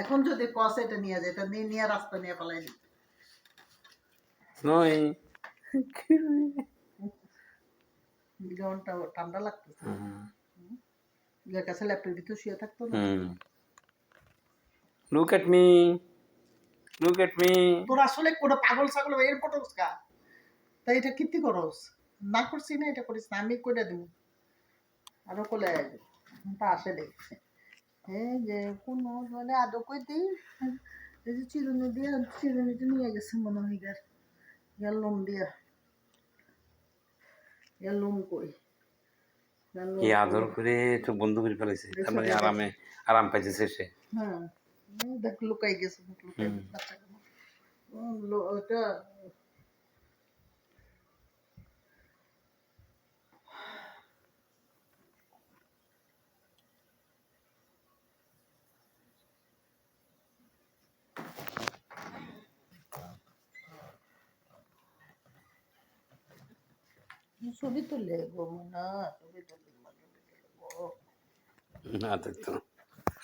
এখন যদি কস এটা নিয়ে যায়, এটা নিয়ে নিয়ে রাস্তা নিয়ে পালাই নি। নয় ঘন্টা ঠান্ডা লাগতেছে। ইয়ের কাছে ল্যাপটপের ভিতর শুয়ে থাকতো না। Look at me, look at me. তোর আসলে কোনো পাগল ছাগল এর পটস কা, তাই এটা কীর্তি করস না, করছি না, এটা করিস না, আমি কইরা দিব আরো কোলে তা আসে দেখছে হ্যাঁ যে কোন মানে আদৌ কই দিই এই যে চিরুনি দিয়ে চিরুনিটা নিয়ে গেছে মনে হয় গার লোম দিয়া গার লোম কই কি আদর করে তো বন্ধ করে ফেলেছে, তার মানে আরাম পাইছে শেষে। হ্যাঁ দেখ লুকাই গেছে, লুকাই বাচ্চাকে ওটা ছবি তুলে গো না, ছবি তুলে না দেখতো